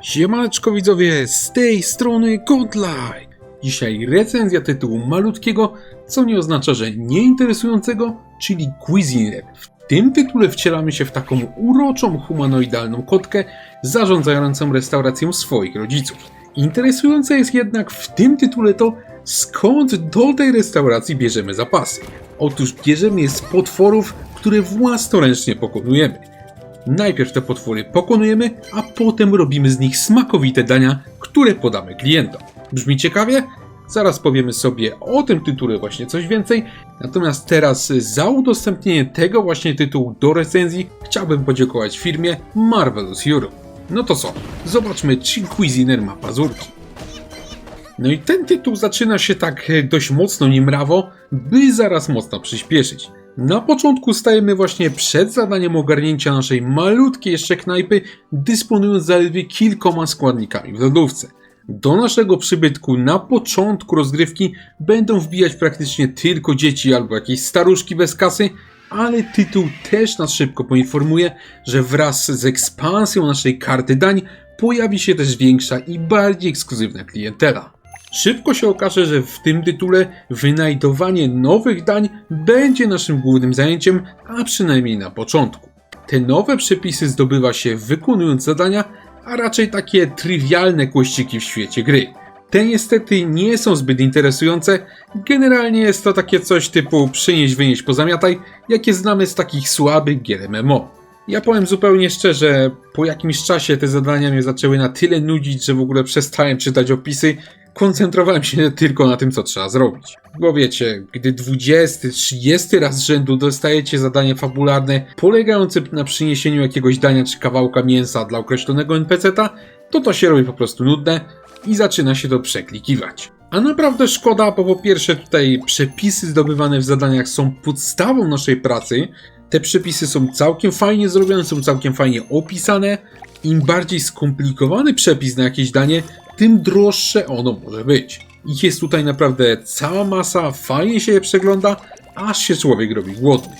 Siemaneczko widzowie, z tej strony Godlike. Dzisiaj recenzja tytułu malutkiego, co nie oznacza, że nieinteresującego, czyli Cuisiner. W tym tytule wcielamy się w taką uroczą, humanoidalną kotkę zarządzającą restauracją swoich rodziców. Interesujące jest jednak w tym tytule to, skąd do tej restauracji bierzemy zapasy. Otóż bierzemy je z potworów, które własnoręcznie pokonujemy. Najpierw te potwory pokonujemy, a potem robimy z nich smakowite dania, które podamy klientom. Brzmi ciekawie? Zaraz powiemy sobie o tym tytule właśnie coś więcej, natomiast teraz za udostępnienie tego właśnie tytułu do recenzji chciałbym podziękować firmie Marvelous Europe. No to co, zobaczmy, czy Cuisiner ma pazurki. No i ten tytuł zaczyna się tak dość mocno niemrawo, by zaraz mocno przyspieszyć. Na początku stajemy właśnie przed zadaniem ogarnięcia naszej malutkiej jeszcze knajpy, dysponując zaledwie kilkoma składnikami w lodówce. Do naszego przybytku na początku rozgrywki będą wbijać praktycznie tylko dzieci albo jakieś staruszki bez kasy, ale tytuł też nas szybko poinformuje, że wraz z ekspansją naszej karty dań pojawi się też większa i bardziej ekskluzywna klientela. Szybko się okaże, że w tym tytule wynajdowanie nowych dań będzie naszym głównym zajęciem, a przynajmniej na początku. Te nowe przepisy zdobywa się wykonując zadania, a raczej takie trywialne kłościki w świecie gry. Te niestety nie są zbyt interesujące, generalnie jest to takie coś typu przynieś, wynieś, pozamiataj, jakie znamy z takich słabych gier MMO. Ja powiem zupełnie szczerze, po jakimś czasie te zadania mnie zaczęły na tyle nudzić, że w ogóle przestałem czytać opisy, koncentrowałem się tylko na tym, co trzeba zrobić. Bo wiecie, gdy 20-30 raz z rzędu dostajecie zadanie fabularne polegające na przyniesieniu jakiegoś dania czy kawałka mięsa dla określonego NPC-ta, to się robi po prostu nudne i zaczyna się to przeklikiwać. A naprawdę szkoda, bo po pierwsze tutaj przepisy zdobywane w zadaniach są podstawą naszej pracy. Te przepisy są całkiem fajnie zrobione, są całkiem fajnie opisane. Im bardziej skomplikowany przepis na jakieś danie, tym droższe ono może być. Ich jest tutaj naprawdę cała masa, fajnie się je przegląda, aż się człowiek robi głodny.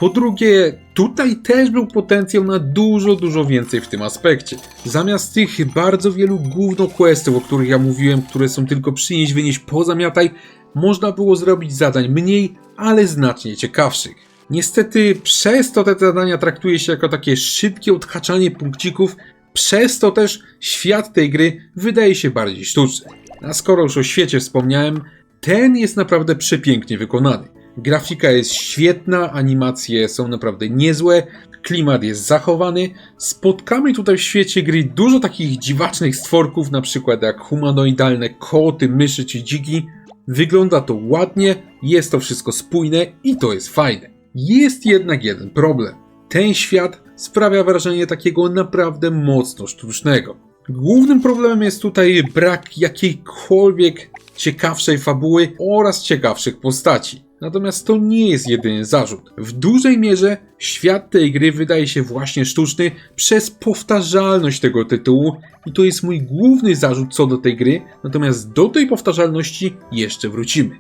Po drugie, tutaj też był potencjał na dużo więcej w tym aspekcie. Zamiast tych bardzo wielu gówno questów, o których ja mówiłem, które są tylko przynieś, wynieś, pozamiataj, można było zrobić zadań mniej, ale znacznie ciekawszych. Niestety przez to te zadania traktuje się jako takie szybkie odhaczanie punkcików, przez to też świat tej gry wydaje się bardziej sztuczny. A skoro już o świecie wspomniałem, ten jest naprawdę przepięknie wykonany. Grafika jest świetna, animacje są naprawdę niezłe, klimat jest zachowany. Spotkamy tutaj w świecie gry dużo takich dziwacznych stworków, na przykład jak humanoidalne koty, myszy czy dziki. Wygląda to ładnie, jest to wszystko spójne i to jest fajne. Jest jednak jeden problem. Ten świat sprawia wrażenie takiego naprawdę mocno sztucznego. Głównym problemem jest tutaj brak jakiejkolwiek ciekawszej fabuły oraz ciekawszych postaci. Natomiast to nie jest jedyny zarzut. W dużej mierze świat tej gry wydaje się właśnie sztuczny przez powtarzalność tego tytułu i to jest mój główny zarzut co do tej gry, natomiast do tej powtarzalności jeszcze wrócimy.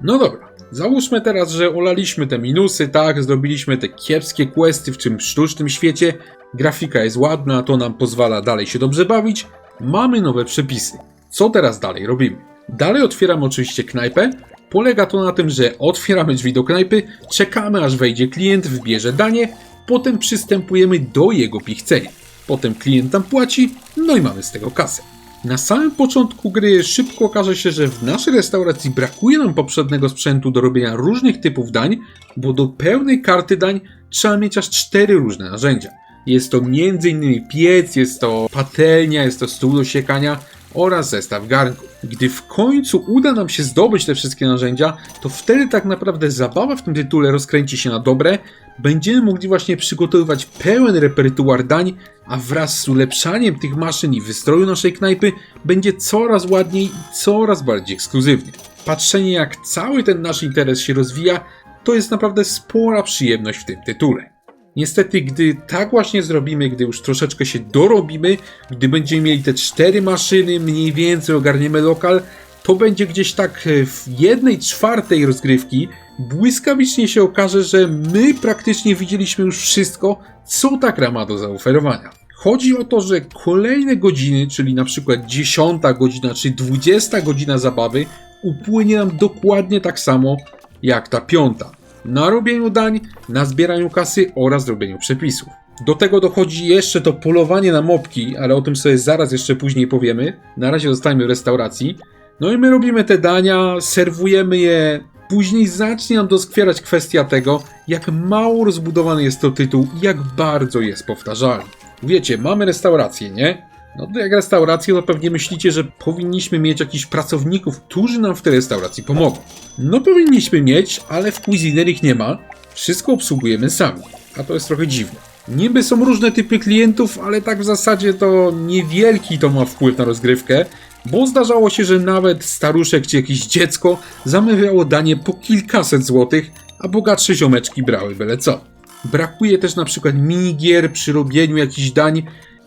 No dobra. Załóżmy teraz, że olaliśmy te minusy, tak, zrobiliśmy te kiepskie questy w tym sztucznym świecie, grafika jest ładna, to nam pozwala dalej się dobrze bawić, mamy nowe przepisy. Co teraz dalej robimy? Dalej otwieramy oczywiście knajpę, polega to na tym, że otwieramy drzwi do knajpy, czekamy aż wejdzie klient, wybierze danie, potem przystępujemy do jego pichcenia. Potem klient nam płaci, no i mamy z tego kasę. Na samym początku gry szybko okaże się, że w naszej restauracji brakuje nam poprzedniego sprzętu do robienia różnych typów dań, bo do pełnej karty dań trzeba mieć aż 4 różne narzędzia. Jest to m.in. piec, jest to patelnia, jest to stół do siekania oraz zestaw garnków. Gdy w końcu uda nam się zdobyć te wszystkie narzędzia, to wtedy tak naprawdę zabawa w tym tytule rozkręci się na dobre, będziemy mogli właśnie przygotowywać pełen repertuar dań, a wraz z ulepszaniem tych maszyn i wystroju naszej knajpy będzie coraz ładniej i coraz bardziej ekskluzywnie. Patrzenie jak cały ten nasz interes się rozwija, to jest naprawdę spora przyjemność w tym tytule. Niestety, gdy tak właśnie zrobimy, gdy już troszeczkę się dorobimy, gdy będziemy mieli te 4 maszyny, mniej więcej ogarniemy lokal, to będzie gdzieś tak w 1/4 rozgrywki błyskawicznie się okaże, że my praktycznie widzieliśmy już wszystko, co ta gra ma do zaoferowania. Chodzi o to, że kolejne godziny, czyli na przykład 10 godzina czy 20 godzina zabawy upłynie nam dokładnie tak samo jak ta 5. Na robieniu dań, na zbieraniu kasy oraz robieniu przepisów. Do tego dochodzi jeszcze to polowanie na mopki, ale o tym sobie zaraz jeszcze później powiemy. Na razie zostajemy w restauracji. No i my robimy te dania, serwujemy je. Później zacznie nam doskwierać kwestia tego, jak mało rozbudowany jest to tytuł i jak bardzo jest powtarzalny. Wiecie, mamy restaurację, nie? No to jak restaurację, to pewnie myślicie, że powinniśmy mieć jakichś pracowników, którzy nam w tej restauracji pomogą. No powinniśmy mieć, ale w Cuisiner ich nie ma. Wszystko obsługujemy sami, a to jest trochę dziwne. Niby są różne typy klientów, ale tak w zasadzie to niewielki to ma wpływ na rozgrywkę, bo zdarzało się, że nawet staruszek czy jakieś dziecko zamawiało danie po kilkaset złotych, a bogatsze ziomeczki brały byle co. Brakuje też na przykład minigier przy robieniu jakichś dań.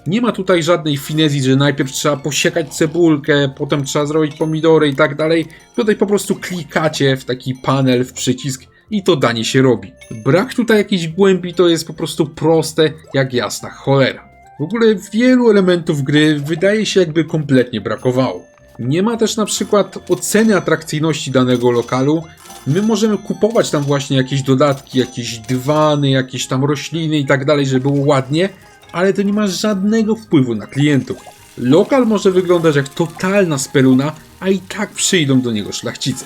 Nie ma tutaj żadnej finezji, że najpierw trzeba posiekać cebulkę, potem trzeba zrobić pomidory i tak dalej. Tutaj po prostu klikacie w taki panel, w przycisk i to danie się robi. Brak tutaj jakiejś głębi, to jest po prostu proste jak jasna cholera. W ogóle wielu elementów gry wydaje się jakby kompletnie brakowało. Nie ma też na przykład oceny atrakcyjności danego lokalu. My możemy kupować tam właśnie jakieś dodatki, jakieś dywany, jakieś tam rośliny i tak dalej, żeby było ładnie, ale to nie ma żadnego wpływu na klientów. Lokal może wyglądać jak totalna speluna, a i tak przyjdą do niego szlachcice.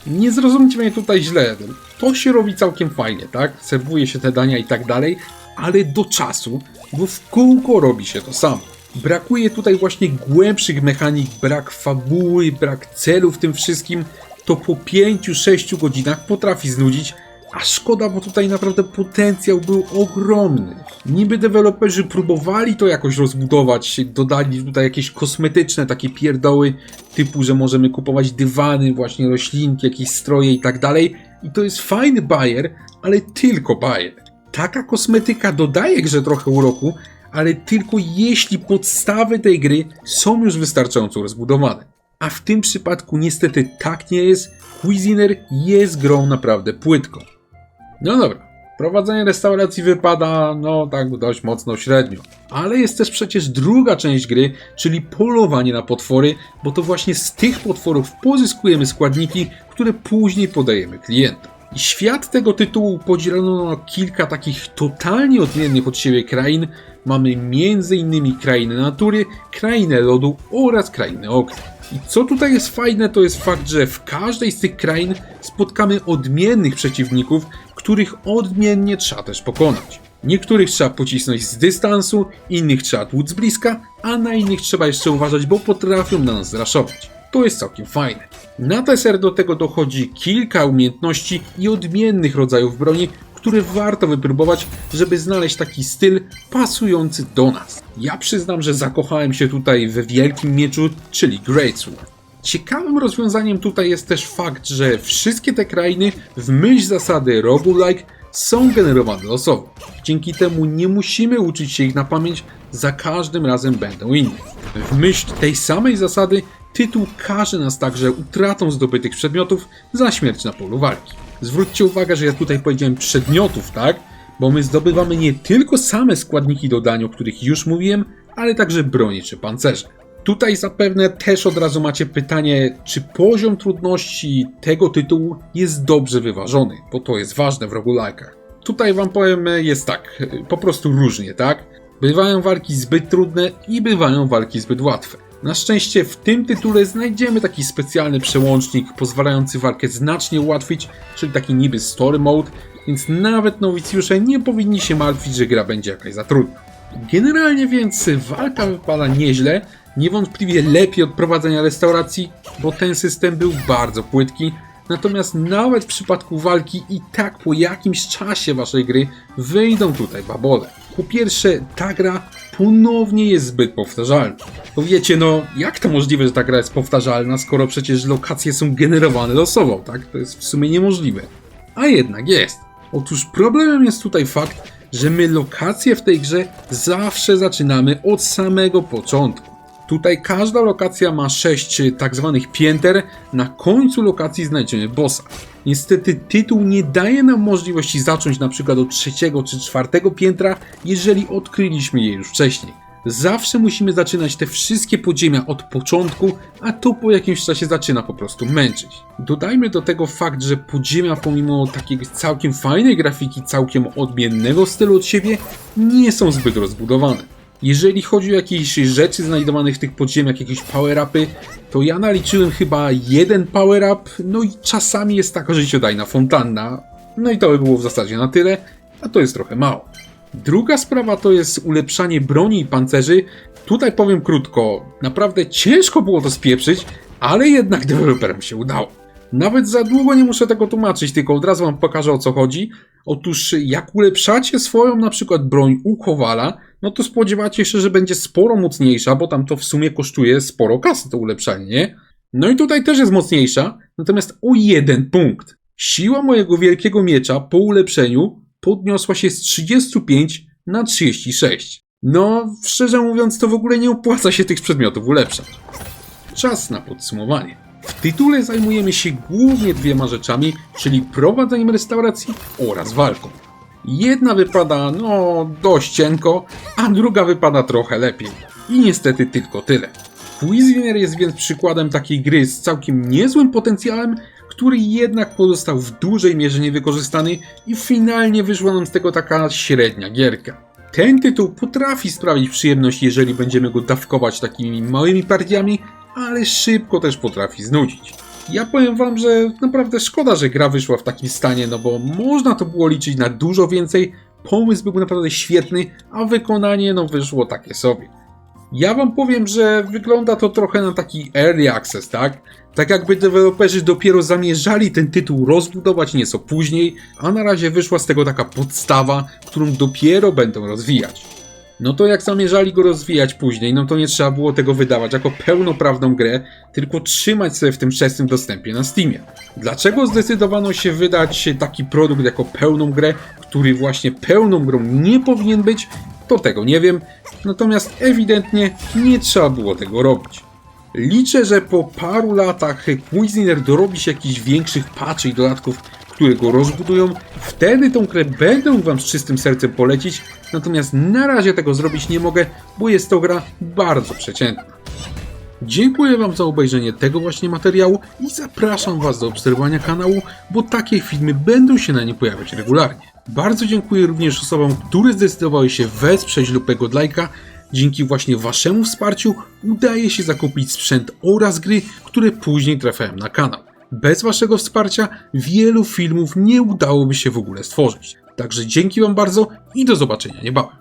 Nie zrozumcie mnie tutaj źle, to się robi całkiem fajnie, tak? Serwuje się te dania i tak dalej, ale do czasu, bo w kółko robi się to samo. Brakuje tutaj właśnie głębszych mechanik, brak fabuły, brak celu w tym wszystkim, to po 5-6 godzinach potrafi znudzić, a szkoda, bo tutaj naprawdę potencjał był ogromny. Niby deweloperzy próbowali to jakoś rozbudować, dodali tutaj jakieś kosmetyczne takie pierdoły, typu, że możemy kupować dywany, właśnie roślinki, jakieś stroje i tak dalej. I to jest fajny bajer, ale tylko bajer. Taka kosmetyka dodaje grze trochę uroku, ale tylko jeśli podstawy tej gry są już wystarczająco rozbudowane. A w tym przypadku niestety tak nie jest. Cuisiner jest grą naprawdę płytką. No dobra, prowadzenie restauracji wypada no tak dość mocno średnio. Ale jest też przecież druga część gry, czyli polowanie na potwory, bo to właśnie z tych potworów pozyskujemy składniki, które później podajemy klientom. I świat tego tytułu podzielono na kilka takich totalnie odmiennych od siebie krain. Mamy m.in. krainę natury, krainę lodu oraz krainę ognia. I co tutaj jest fajne, to jest fakt, że w każdej z tych krain spotkamy odmiennych przeciwników, których odmiennie trzeba też pokonać. Niektórych trzeba pocisnąć z dystansu, innych trzeba tłuc z bliska, a na innych trzeba jeszcze uważać, bo potrafią na nas zraszować. To jest całkiem fajne. Na TSR do tego dochodzi kilka umiejętności i odmiennych rodzajów broni, które warto wypróbować, żeby znaleźć taki styl pasujący do nas. Ja przyznam, że zakochałem się tutaj we wielkim mieczu, czyli Greatsword. Ciekawym rozwiązaniem tutaj jest też fakt, że wszystkie te krainy w myśl zasady roguelike są generowane losowo. Dzięki temu nie musimy uczyć się ich na pamięć, za każdym razem będą inne. W myśl tej samej zasady tytuł każe nas także utratą zdobytych przedmiotów za śmierć na polu walki. Zwróćcie uwagę, że ja tutaj powiedziałem przedmiotów, tak? Bo my zdobywamy nie tylko same składniki do dań, o których już mówiłem, ale także broni czy pancerze. Tutaj zapewne też od razu macie pytanie, czy poziom trudności tego tytułu jest dobrze wyważony, bo to jest ważne w roguelike'ach. Tutaj wam powiem, jest tak, po prostu różnie, tak? Bywają walki zbyt trudne i bywają walki zbyt łatwe. Na szczęście w tym tytule znajdziemy taki specjalny przełącznik pozwalający walkę znacznie ułatwić, czyli taki niby story mode, więc nawet nowicjusze nie powinni się martwić, że gra będzie jakaś za trudna. Generalnie więc walka wypada nieźle, niewątpliwie lepiej od prowadzenia restauracji, bo ten system był bardzo płytki, natomiast nawet w przypadku walki i tak po jakimś czasie waszej gry wyjdą tutaj babole. Po pierwsze, ta gra ponownie jest zbyt powtarzalna. Bo wiecie, no jak to możliwe, że ta gra jest powtarzalna, skoro przecież lokacje są generowane losowo, tak? To jest w sumie niemożliwe. A jednak jest. Otóż problemem jest tutaj fakt, że my lokacje w tej grze zawsze zaczynamy od samego początku. Tutaj każda lokacja ma 6 tak zwanych pięter, na końcu lokacji znajdziemy bossa. Niestety tytuł nie daje nam możliwości zacząć na przykład od 3. czy 4. piętra, jeżeli odkryliśmy je już wcześniej. Zawsze musimy zaczynać te wszystkie podziemia od początku, a to po jakimś czasie zaczyna po prostu męczyć. Dodajmy do tego fakt, że podziemia pomimo takiej całkiem fajnej grafiki, całkiem odmiennego stylu od siebie, nie są zbyt rozbudowane. Jeżeli chodzi o jakieś rzeczy znajdowane w tych podziemiach, jakieś power-upy, to ja naliczyłem chyba jeden power-up, no i czasami jest taka życiodajna fontanna. No i to by było w zasadzie na tyle, a to jest trochę mało. Druga sprawa to jest ulepszanie broni i pancerzy. Tutaj powiem krótko, naprawdę ciężko było to spieprzyć, ale jednak deweloperom się udało. Nawet za długo nie muszę tego tłumaczyć, tylko od razu wam pokażę, o co chodzi. Otóż jak ulepszacie swoją na przykład broń u Kowala, no to spodziewacie się, że będzie sporo mocniejsza, bo tam to w sumie kosztuje sporo kasy to ulepszanie, nie? No i tutaj też jest mocniejsza, natomiast o 1 punkt. Siła mojego wielkiego miecza po ulepszeniu podniosła się z 35 na 36. No, szczerze mówiąc, to w ogóle nie opłaca się tych przedmiotów ulepszać. Czas na podsumowanie. W tytule zajmujemy się głównie 2 rzeczami, czyli prowadzeniem restauracji oraz walką. Jedna wypada, no, dość cienko, a druga wypada trochę lepiej. I niestety tylko tyle. Cuisiner jest więc przykładem takiej gry z całkiem niezłym potencjałem, który jednak pozostał w dużej mierze niewykorzystany i finalnie wyszła nam z tego taka średnia gierka. Ten tytuł potrafi sprawić przyjemność, jeżeli będziemy go dawkować takimi małymi partiami, ale szybko też potrafi znudzić. Ja powiem wam, że naprawdę szkoda, że gra wyszła w takim stanie, no bo można to było liczyć na dużo więcej, pomysł był naprawdę świetny, a wykonanie no wyszło takie sobie. Ja wam powiem, że wygląda to trochę na taki early access, tak? Tak jakby deweloperzy dopiero zamierzali ten tytuł rozbudować nieco później, a na razie wyszła z tego taka podstawa, którą dopiero będą rozwijać. No to jak zamierzali go rozwijać później, no to nie trzeba było tego wydawać jako pełnoprawną grę, tylko trzymać sobie w tym wczesnym dostępie na Steamie. Dlaczego zdecydowano się wydać taki produkt jako pełną grę, który właśnie pełną grą nie powinien być, to tego nie wiem, natomiast ewidentnie nie trzeba było tego robić. Liczę, że po paru latach Cuisiner dorobi się jakichś większych patchy i dodatków, które go rozbudują, wtedy tą grę będę mógł wam z czystym sercem polecić, natomiast na razie tego zrobić nie mogę, bo jest to gra bardzo przeciętna. Dziękuję wam za obejrzenie tego właśnie materiału i zapraszam was do obserwowania kanału, bo takie filmy będą się na nim pojawiać regularnie. Bardzo dziękuję również osobom, które zdecydowały się wesprzeć lub godlajka. Dzięki właśnie waszemu wsparciu udaje się zakupić sprzęt oraz gry, które później trafiają na kanał. Bez waszego wsparcia wielu filmów nie udałoby się w ogóle stworzyć. Także dzięki wam bardzo i do zobaczenia niebawem.